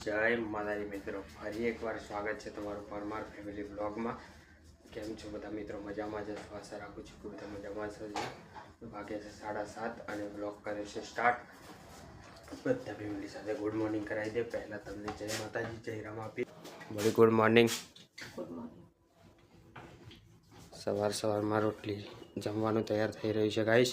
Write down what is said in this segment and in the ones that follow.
જય માતાજી મિત્રો, ફરી એકવાર સ્વાગત છે તમારું પરમાર ફેમિલી બ્લોગમાં। કેમ છો બધા મિત્રો? મજામાં જ આશા રાખું છું કે બધા મજામાં જ છે। વાગ્યા છે 7:30 અને બ્લોગ કરે છે સ્ટાર્ટ। બધા ફેમિલી સાથે ગુડ મોર્નિંગ કરાવી દે। પહેલાં તમને જય માતાજી, જય રામ આપી બધી ગુડ મોર્નિંગ। સવારમાં રોટલી જમવાનું તૈયાર થઈ રહ્યું છે ગાઈસ।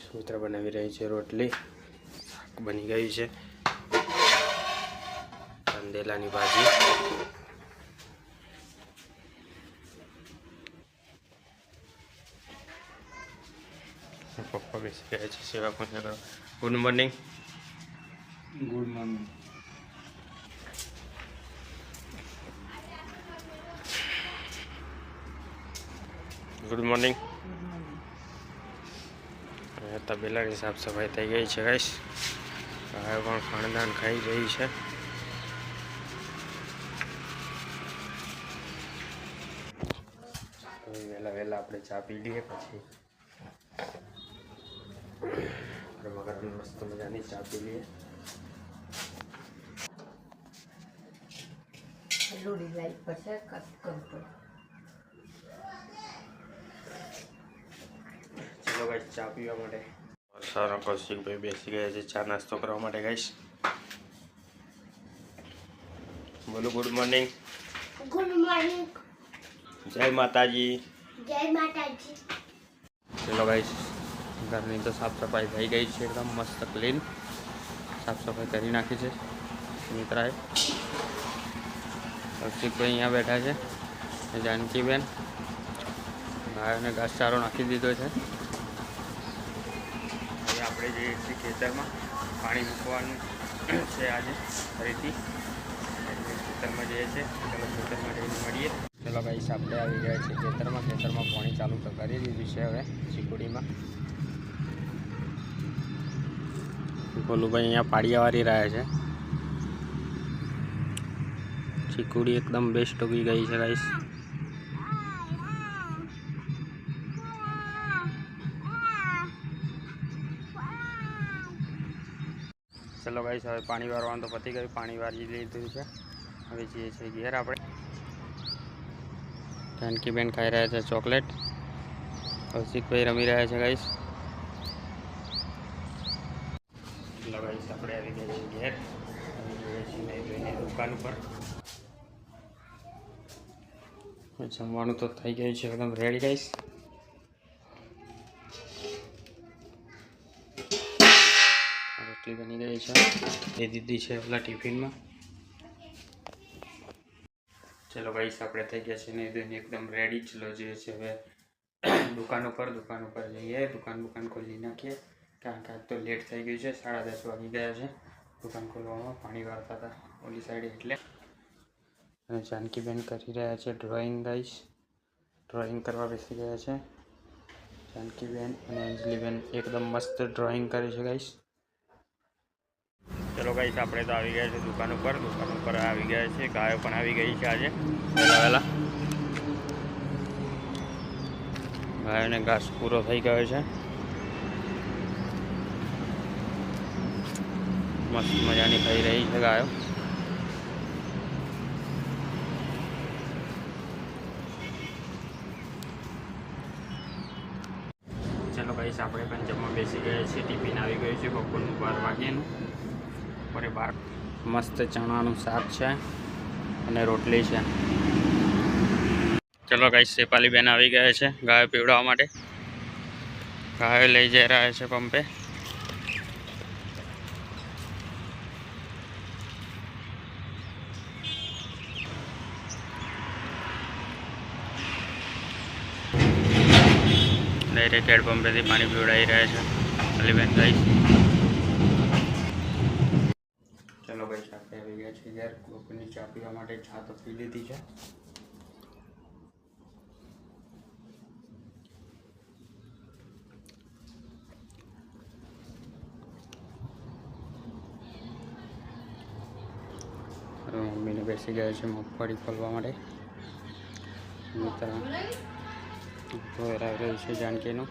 સુમિત્રા બનાવી રહી છે રોટલી, શાક બની ગઈ છે, કંદેલાની ભાજી, પપ્પા બેસી ગયા છે સેવા પૂજા કરવા। Good morning. Good morning. Good morning. તબેલાની સાફ સફાઈ થઈ ગઈ છે ગાઈસ। ગાયો પણ ખાણદાન ખાઈ રહી છે। વહેલા આપણે ચા પી લઈએ, પછી ગરમા ગરમ મસ્ત મજાની ચા પી લઈએ। ચલો ગાઈસ, ચા પીવા માટે સારા કૌશિકભાઈ બેસી ગયા છે ચા નાસ્તો કરવા માટે ગાઈસ। બોલો ગુડ મોર્નિંગ। Good morning. જય માતાજી, જય માતાજી। ચલો ગાઈસ, ઘરની તો સાફ સફાઈ થઈ ગઈ છે, એકદમ મસ્ત ક્લીન સાફ સફાઈ કરી નાખી છે સુમિત્રાએ। કૌશિકભાઈ અહીંયા બેઠા છે, જાનકીબેન ગાયોને ઘાસચારો નાખી દીધો છે। હવે આપણે જઈએ છીએ ખેતરમાં, પાણી મૂકવાનું છે આજે ફરીથી, ખેતરમાં જઈએ છીએ। ચલો ખેતરમાં જઈને મળીએ। ચલો ગાઈસ, આપણે આવી ગયા છીએ ખેતરમાં પાણી ચાલુ તો કરી દીધું છે હવે ચીકુડીમાં। ભોલુભાઈ અહીંયા પાડિયા વારી રહ્યા છે। ચીકુડી એકદમ બેસ્ટ ઉગી ગઈ છે ગાઈસ। ચલો ગાઈસ, હવે પાણી વારવાનું તો પતી ગયું, પાણી વારી લીધું છે। હવે જઈએ છીએ ઘેર આપણે। જાનકીબેન ખાઈ રહ્યા છે ચોકલેટ, કૌશિકભાઈ રમી રહ્યા છે ગાઈસ। ચલો ગાઈસ, આપણે આવી ગયા છીએ ઘેર, જઈએ છીએ દુકાન ઉપર। જમવાનું તો થઈ ગયું છે એકદમ રેડી ગાઈસ। રોટલી બની ગઈ છે, એ દીધી છે પેલા ટિફિનમાં। ચલો ગાઈસ, આપણે થઈ ગયા છે ને એકદમ રેડી। ચલો જઈએ છીએ હવે દુકાન ઉપર જઈએ, દુકાન ખોલી નાખીએ, કારણ કે આજ તો લેટ થઈ ગયું છે, 10:30 વાગી ગયા છે દુકાન ખોલવામાં। પાણી વારતા હતા ઓલી સાઈડ એટલે। અને જાનકીબેન કરી રહ્યા છે ડ્રોઈંગ ગાઈસ, ડ્રોઈંગ કરવા બેસી ગયા છે જાનકીબેન અને અંજલીબેન, એકદમ મસ્ત ડ્રોઈંગ કરે છે ગાઈસ। ચલો ગાઈસ, આપણે તો આવી ગયા છે દુકાન ઉપર આવી ગયા છે। ગાયો પણ આવી ગઈ છે આજે વહેલા। ગાયોને ઘાસ પૂરો થઈ ગયો છે, મસ્ત મજાની ખાઈ રહી છે ગાયો। ચલો ગાઈસ, આપણે પણ જમવા બેસી ગયા છીએ। ટિફિન આવી ગયું છે બપોરનું 12 વાગ્યાનું। બપોરે 12 મસ્ત ચણાનું શાક છે અને રોટલી છે। ચલો ગાઈસ, શેપાલીબેન આવી ગયા છે ગાયો પીવડાવવા માટે। ગાયો લઈ જઈ રહ્યા છે પંપે। ડાયરેક્ટ હેડ પંપેથી પાણી પીવડાવી રહ્યા છે અલીબેન ગાઈસ। ચલો ગાઈસ, આપણે આવી ગયા છીએ યાર બપોરની ચા પીવા માટે। ચા તો પી લીધી છે। મમ્મીને બેસી ગયા છે મગફળી ખોલવા માટે। મિત્ર ધોરાઈ રહ્યું છે જાનકીનું।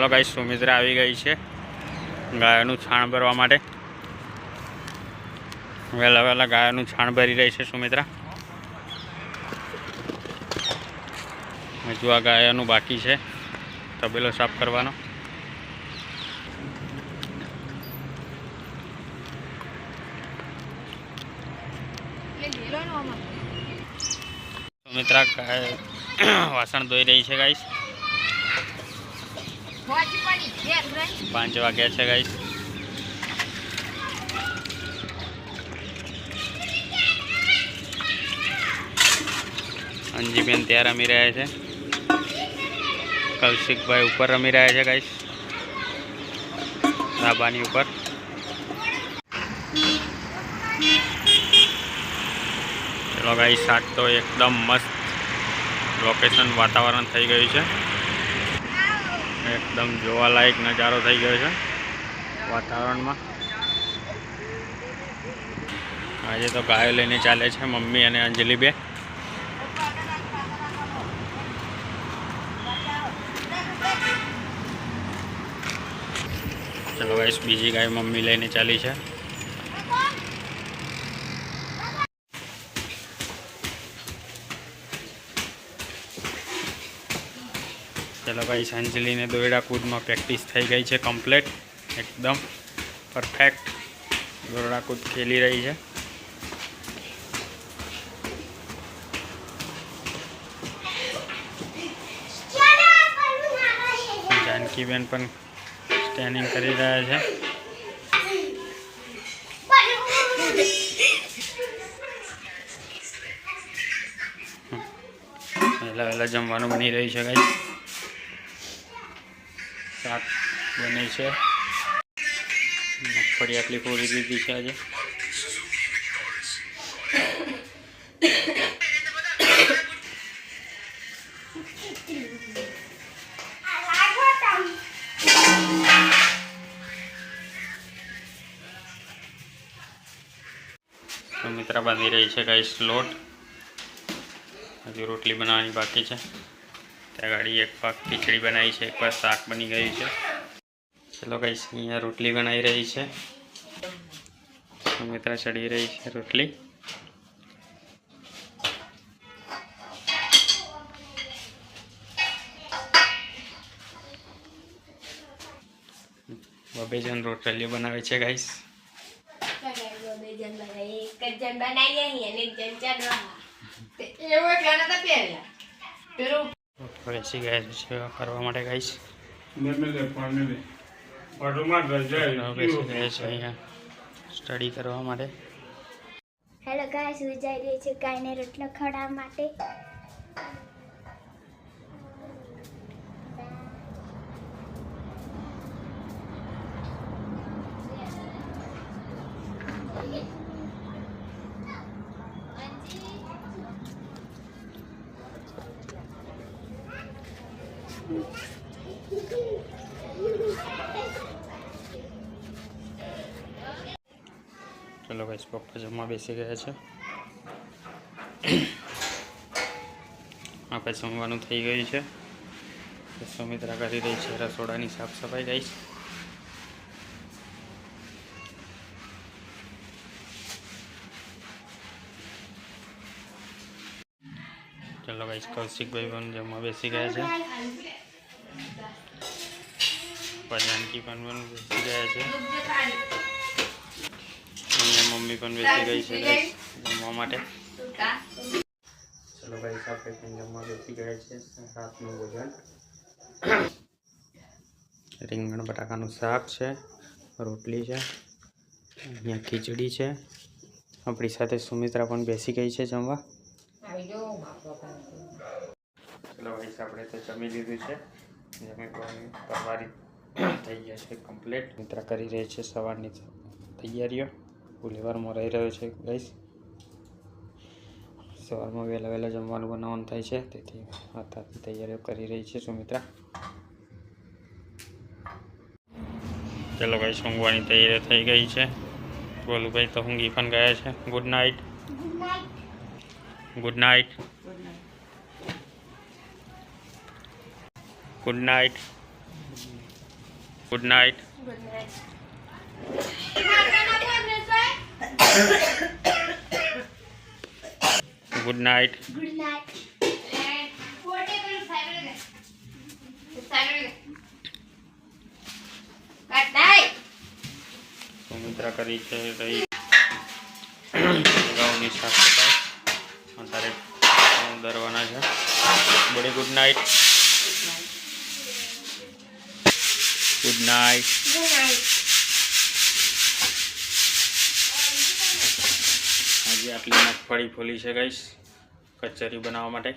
ચલો ગાઈસ સુમિત્રા આવી ગઈ છે ગાયોનું છાણ ભરવા માટે. વહેલા વહેલા ગાયોનું છાણ ભરી રહી છે સુમિત્રા. હજુ આ ગાયોનું બાકી છે તબેલો સાફ કરવાનો. સુમિત્રા વાસણ ધોઈ રહી છે ગાઈસ. 5 વાગ્યા છે ગાઈસ. અંજીબેન ત્યાં રમી રહ્યા છે. કૌશિકભાઈ ઉપર રમી રહ્યા છે ગાઈસ ધાબાની ઉપર. ચલો ગાઈસ આજ તો એકદમ મસ્ત લોકેશન વાતાવરણ થઈ ગયું છે. એકદમ જોવાલાયક નજારો થઈ ગયો છે વાતાવરણમાં. આજે તો ગાયો લઈને ચાલે છે મમ્મી અને અંજલિ બે. ચલો ગાઈસ બીજી ગાય મમ્મી લઈને ચાલી છે. ચલો ગાઈસ અંજલિને દોરડા કૂદમાં પ્રેક્ટિસ થઈ ગઈ છે કમ્પ્લીટ. એકદમ પરફેક્ટ દોરડા કૂદ ખેલી રહી છે. જાનકીબેન પણ સ્ટેન્ડિંગ કરી રહ્યા છે. વહેલા વહેલા જમવાનું બની રહ્યું છે ગાઈસ. શાક બને છે. મગફળી આટલી પૂરી દીધી છે આજે. સુમિત્રા બાંધી રહી છે ગાઈસ લોટ. હજુ રોટલી બનાવવાની બાકી છે. ત્યાં ગાડી એક પાક ખીચડી બનાવી છે, એક પાક શાક બની ગયું છે. ચલો ગાઈસ અહીંયા રોટલી બનાવી રહી છે સુમિત્રા. ચડી રહી છે રોટલી. બબે જણ રોટલીઓ બનાવે છે ગાઈસ. બેસી ગયા છે સેવા કરવા માટે ગાઈસ. બેસી ગયા છે અહીંયા સ્ટડી કરવા માટે. હેલો ગાઈસ, હું જઈ રહી છું ગાયને રોટલો ખવડાવવા માટે. ચલો ગાઈસ પપ્પા જમવા બેસી ગયા છે. આપણે જમવાનું થઈ ગયું છે. સુમિત્રા કરી રહી છે રસોડાની સાફ સફાઈ ગાઈસ. ચલો ગાઈસ કૌશિકભાઈ પણ જમવા બેસી ગયા છે. જાનકી પણ બેસી ગયા છે. અહીંયા મમ્મી પણ બેસી ગઈ છે ગાઈસ જમવા માટે. ચલો ગાઈસ આપણે પણ જમવા બેસી ગયા છે. રાતનું ભોજન રીંગણ બટાકાનું શાક છે, રોટલી છે, અહીંયા ખીચડી છે. આપણી સાથે સુમિત્રા પણ બેસી ગઈ છે જમવા. ચલો ગાઈસ આપણે તો જમી લીધું છે. જમી પરવારી થઈ ગયા છે કમ્પ્લીટ. મિત્ર કરી રહી છે સવારની તૈયારીઓ. બુલેવારમાં રહી રહ્યો છે ગાઈસ. સવારમાં વહેલા વહેલા જમવાનું બનાવવાનું થાય છે, તેથી અત્યારથી તૈયારીઓ કરી રહી છે સુમિત્રા. ચલો ગાઈસ ઊંઘવાની તૈયારી થઈ ગઈ છે. બોલુભાઈ તો ઊંઘી પણ ગયા છે. Good night. Good night. Good night. Good night. Good night. Good night. Good night. Sumitra કરી છે રહી અગાઉની સાફ સફાઈ. અત્યારે દરવાના છે. બડી good night. Good night. Good night. આજે આટલી મગફળી ફોલી છે ગાઈસ કચરી બનાવવા માટે.